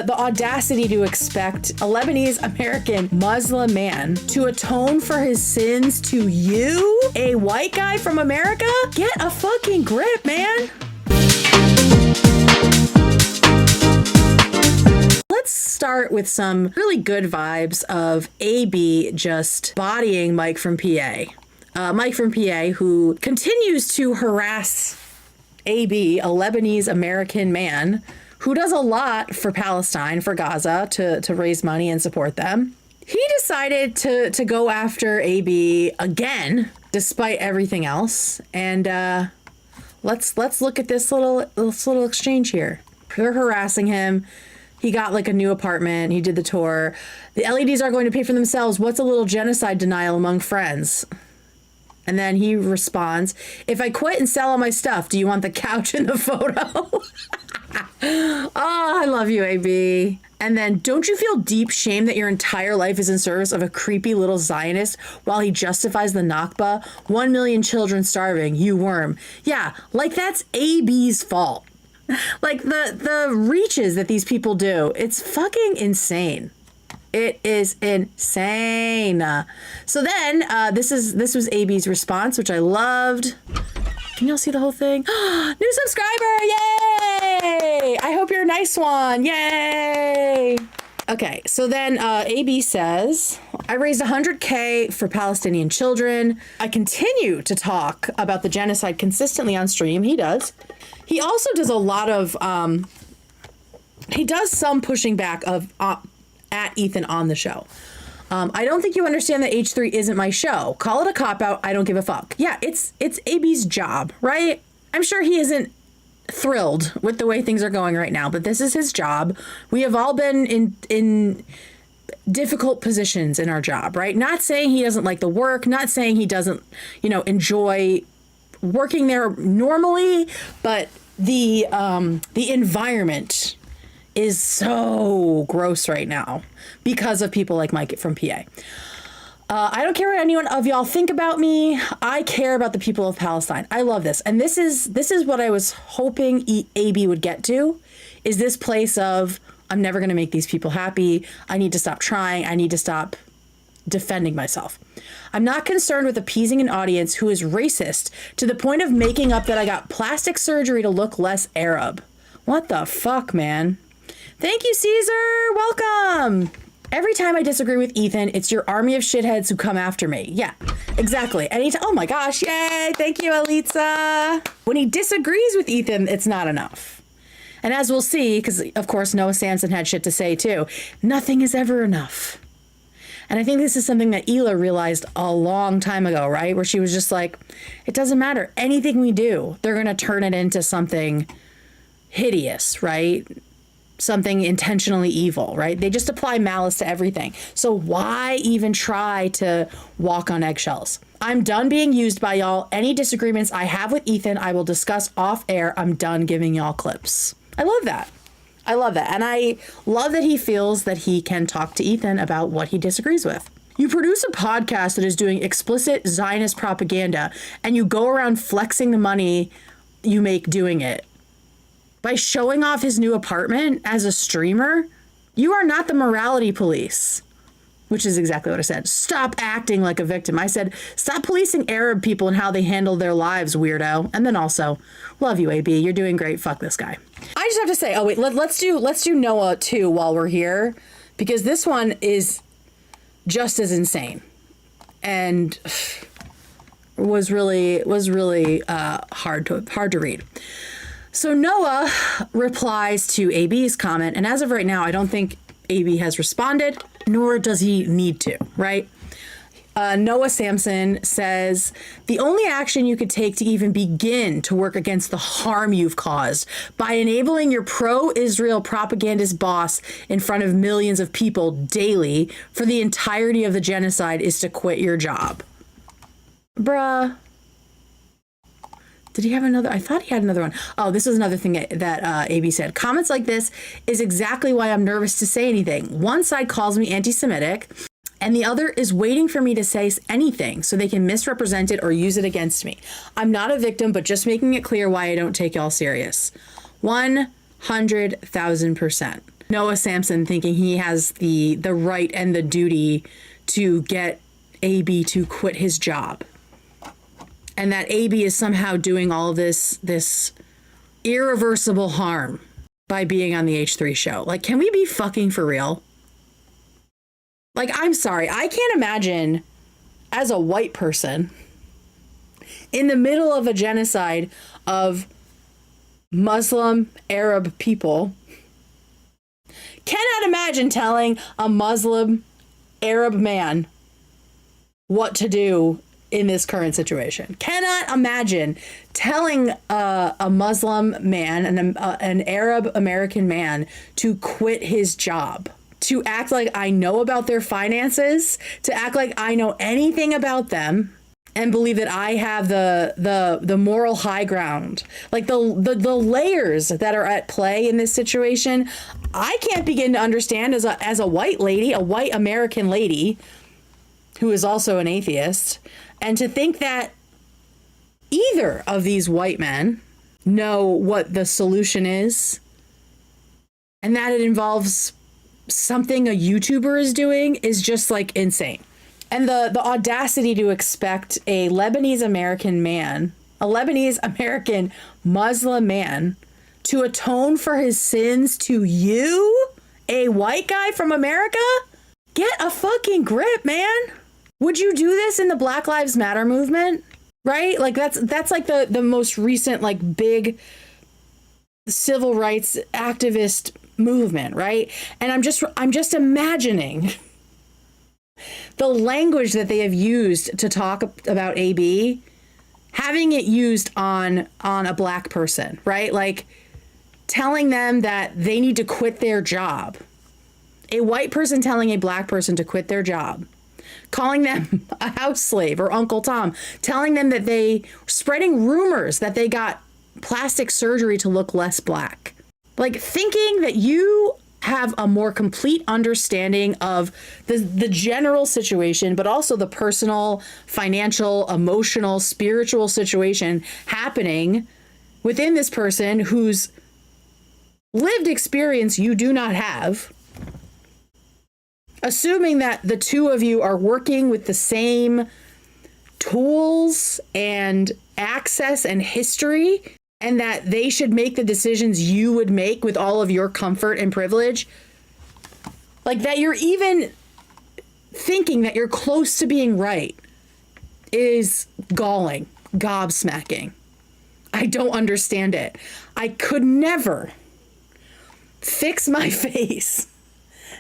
The audacity to expect a Lebanese American Muslim man to atone for his sins to you, a white guy from America? Get a fucking grip, man. Let's start with some really good vibes of AB just bodying Mike from PA. Mike from PA, who continues to harass AB, a Lebanese American man who does a lot for Palestine, for Gaza, to raise money and support them. He decided to go after AB again, despite everything else. And let's look at this little exchange here. They're harassing him. He got like a new apartment. He did the tour. The LEDs are going to pay for themselves. What's a little genocide denial among friends? And then he responds, if I quit and sell all my stuff, do you want the couch in the photo? Oh, I love you, AB. And then, don't you feel deep shame that your entire life is in service of a creepy little Zionist while he justifies the Nakba? 1 million children starving, you worm. Yeah, like that's AB's fault. Like the reaches that these people do, it's fucking insane. It is insane. So then, this was AB's response, which I loved. Can y'all see the whole thing? New subscriber! Yay! I hope you're a nice one. Yay! Okay, so then AB says, I raised $100K for Palestinian children. I continue to talk about the genocide consistently on stream. He does. He also does a lot of, he does some pushing back of at Ethan on the show. I don't think you understand that H3 isn't my show. Call it a cop-out. I don't give a fuck. Yeah, it's AB's job, right? I'm sure he isn't thrilled with the way things are going right now, but this is his job. We have all been in difficult positions in our job, right? Not saying he doesn't like the work, not saying he doesn't, enjoy working there normally, but the environment is so gross right now because of people like Mike from PA. I don't care what anyone of y'all think about me. I care about the people of Palestine. I love this. And this is what I was hoping AB would get to, is this place of, I'm never going to make these people happy. I need to stop trying. I need to stop defending myself. I'm not concerned with appeasing an audience who is racist to the point of making up that I got plastic surgery to look less Arab. What the fuck, man? Thank you, Caesar. Welcome. Every time I disagree with Ethan, it's your army of shitheads who come after me. Yeah, exactly. Anytime. Oh my gosh. Yay. Thank you, Elitza. When he disagrees with Ethan, it's not enough. And as we'll see, because of course Noah Samson had shit to say too, nothing is ever enough. And I think this is something that Hila realized a long time ago, right? Where she was just like, it doesn't matter. Anything we do, they're going to turn it into something hideous, right? Something intentionally evil, right? They just apply malice to everything. So why even try to walk on eggshells? I'm done being used by y'all. Any disagreements I have with Ethan, I will discuss off air. I'm done giving y'all clips. I love that. I love that. And I love that he feels that he can talk to Ethan about what he disagrees with. You produce a podcast that is doing explicit Zionist propaganda, and you go around flexing the money you make doing it. By showing off his new apartment as a streamer, you are not the morality police, which is exactly what I said. Stop acting like a victim. I said, stop policing Arab people and how they handle their lives, weirdo. And then also, love you, AB. You're doing great. Fuck this guy. I just have to say, oh wait, let's do Noah too while we're here, because this one is just as insane and was really hard to read. So Noah replies to AB's comment, and as of right now, I don't think AB has responded, nor does he need to, right? Noah Samson says, the only action you could take to even begin to work against the harm you've caused by enabling your pro-Israel propagandist boss in front of millions of people daily for the entirety of the genocide is to quit your job. Bruh. Did he have another? I thought he had another one. Oh, this was another thing that AB said. Comments like this is exactly why I'm nervous to say anything. One side calls me anti-Semitic, and the other is waiting for me to say anything so they can misrepresent it or use it against me. I'm not a victim, but just making it clear why I don't take y'all serious. 100,000%. Noah Samson thinking he has the right and the duty to get AB to quit his job. And that AB is somehow doing all this irreversible harm by being on the H3 show. Like, can we be fucking for real? Like, I'm sorry. I can't imagine as a white person in the middle of a genocide of Muslim Arab people, cannot imagine telling a Muslim Arab man what to do in this current situation. Cannot imagine telling a Muslim man, an Arab American man, to quit his job, to act like I know about their finances, to act like I know anything about them, and believe that I have the moral high ground. Like the layers that are at play in this situation, I can't begin to understand as a white lady, a white American lady who is also an atheist, and to think that either of these white men know what the solution is and that it involves something a YouTuber is doing is just like insane. And the audacity to expect a Lebanese American man, a Lebanese American Muslim man, to atone for his sins to you, a white guy from America? Get a fucking grip, man. Would you do this in the Black Lives Matter movement? Right? Like that's like the most recent like big civil rights activist movement, right? And I'm just imagining the language that they have used to talk about AB, having it used on a black person, right? Like telling them that they need to quit their job. A white person telling a black person to quit their job, calling them a house slave or Uncle Tom, telling them that spreading rumors that they got plastic surgery to look less black. Like thinking that you have a more complete understanding of the general situation, but also the personal, financial, emotional, spiritual situation happening within this person whose lived experience you do not have. Assuming that the two of you are working with the same tools and access and history, and that they should make the decisions you would make with all of your comfort and privilege, like that you're even thinking that you're close to being right, is galling, gobsmacking. I don't understand it. I could never fix my face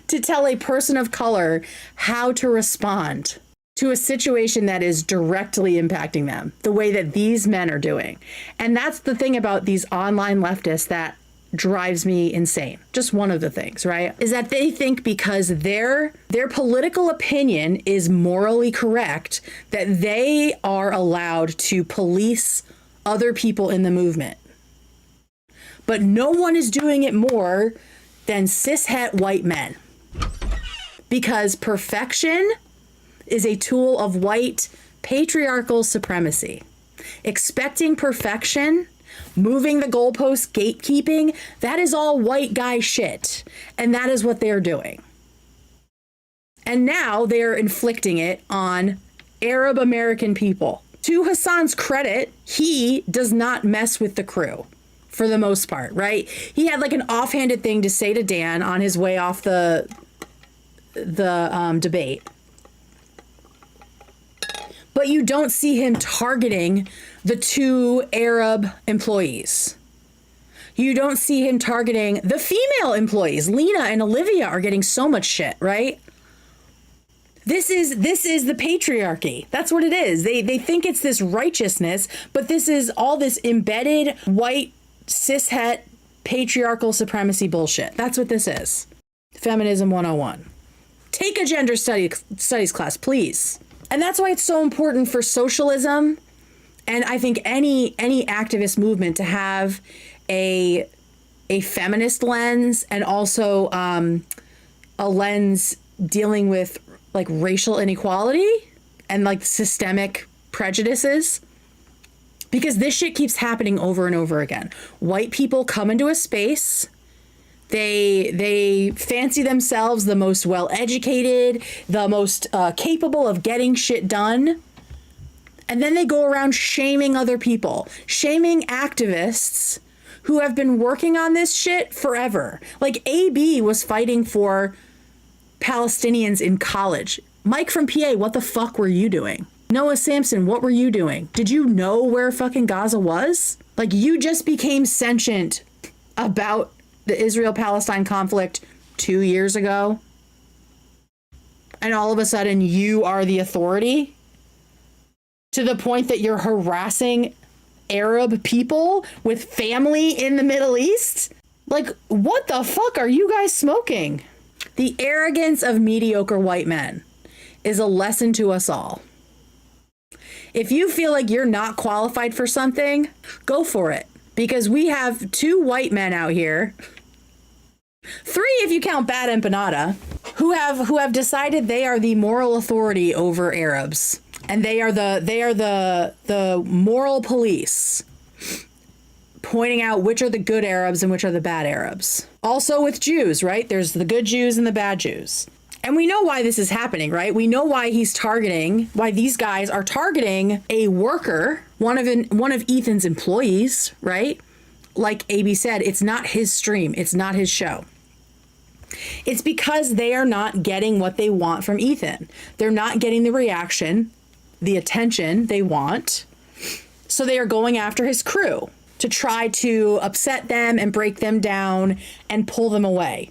to tell a person of color how to respond to a situation that is directly impacting them the way that these men are doing. And that's the thing about these online leftists that drives me insane. Just one of the things, right? Is that they think because their political opinion is morally correct, that they are allowed to police other people in the movement. But no one is doing it more than cishet white men. Because perfection is a tool of white patriarchal supremacy. Expecting perfection, moving the goalposts, gatekeeping, that is all white guy shit. And that is what they're doing. And now they're inflicting it on Arab American people. To Hassan's credit, he does not mess with the crew for the most part, right? He had like an offhanded thing to say to Dan on his way off the debate. But you don't see him targeting the two Arab employees. You don't see him targeting the female employees. Lena and Olivia are getting so much shit, right? This is the patriarchy. That's what it is. They think it's this righteousness, but this is all this embedded white cishet patriarchal supremacy bullshit. That's what this is. Feminism 101. Take a gender studies class, please. And that's why it's so important for socialism, and I think any activist movement, to have a feminist lens, and also a lens dealing with like racial inequality and like systemic prejudices. Because this shit keeps happening over and over again. White people come into a space, They fancy themselves the most well-educated, the most capable of getting shit done. And then they go around shaming other people, shaming activists who have been working on this shit forever. Like AB was fighting for Palestinians in college. Mike from PA, what the fuck were you doing? Noah Samson, what were you doing? Did you know where fucking Gaza was? Like, you just became sentient about the Israel-Palestine conflict 2 years ago. And all of a sudden you are the authority to the point that you're harassing Arab people with family in the Middle East? Like, what the fuck are you guys smoking? The arrogance of mediocre white men is a lesson to us all. If you feel like you're not qualified for something, go for it. Because we have 2 white men out here, 3 if you count Bad Empanada, who have decided they are the moral authority over Arabs. And they are the moral police, pointing out which are the good Arabs and which are the bad Arabs. Also with Jews, right? There's the good Jews and the bad Jews. And we know why this is happening, right? We know why why these guys are targeting a worker, one of Ethan's employees, right? Like AB said, it's not his stream. It's not his show. It's because they are not getting what they want from Ethan. They're not getting the reaction, the attention they want. So they are going after his crew to try to upset them and break them down and pull them away.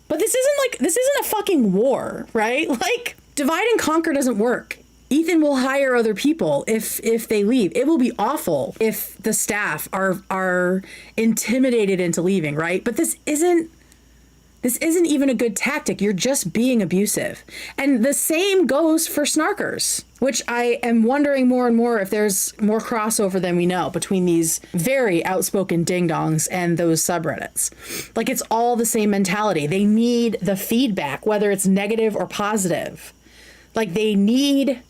But this isn't a fucking war, right? Like, divide and conquer doesn't work. Ethan will hire other people if they leave. It will be awful if the staff are intimidated into leaving, right? But this isn't even a good tactic. You're just being abusive. And the same goes for snarkers, which I am wondering more and more if there's more crossover than we know between these very outspoken ding-dongs and those subreddits. Like, it's all the same mentality. They need the feedback, whether it's negative or positive. Like, they need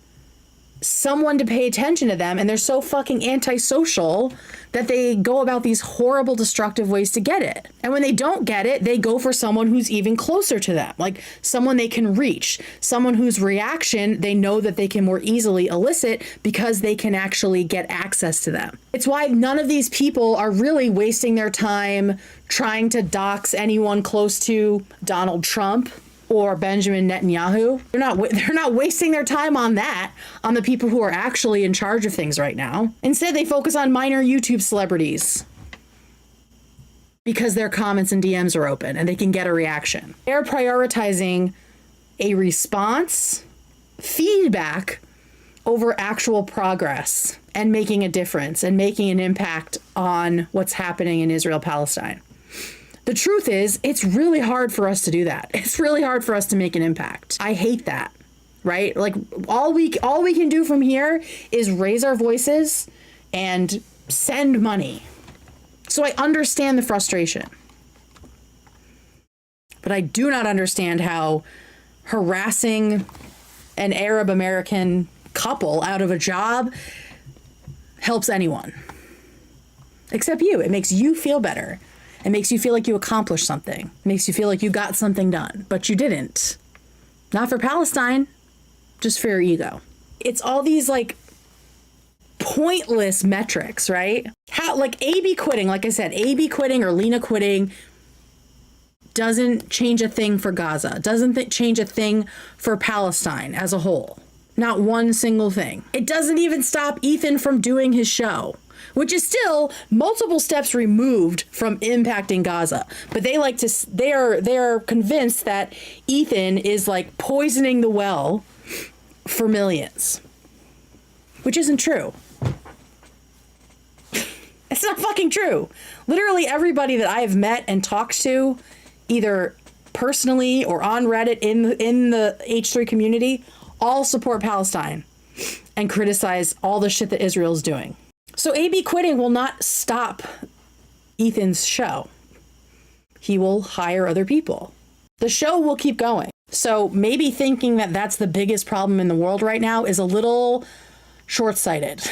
someone to pay attention to them, and they're so fucking antisocial that they go about these horrible, destructive ways to get it. And when they don't get it, they go for someone who's even closer to them, like someone they can reach, someone whose reaction they know that they can more easily elicit because they can actually get access to them. It's why none of these people are really wasting their time trying to dox anyone close to Donald Trump or Benjamin Netanyahu. They're not wasting their time on that, on the people who are actually in charge of things right now. Instead, they focus on minor YouTube celebrities because their comments and DMs are open and they can get a reaction. They're prioritizing a response, feedback over actual progress and making a difference and making an impact on what's happening in Israel-Palestine. The truth is, it's really hard for us to do that. It's really hard for us to make an impact. I hate that, right? Like, all we can do from here is raise our voices and send money. So I understand the frustration. But I do not understand how harassing an Arab American couple out of a job helps anyone. Except you. It makes you feel better. It makes you feel like you accomplished something. It makes you feel like you got something done, but you didn't. Not for Palestine, just for your ego. It's all these like pointless metrics, right? How, like, AB quitting, like I said, AB quitting or Lena quitting doesn't change a thing for Gaza, doesn't change a thing for Palestine as a whole. Not one single thing. It doesn't even stop Ethan from doing his show, which is still multiple steps removed from impacting Gaza. But they are convinced that Ethan is like poisoning the well for millions, which isn't true. It's not fucking true. Literally everybody that I have met and talked to, either personally or on Reddit in the H3 community, all support Palestine and criticize all the shit that Israel's doing. So AB quitting will not stop Ethan's show. He will hire other people. The show will keep going. So maybe thinking that that's the biggest problem in the world right now is a little short-sighted.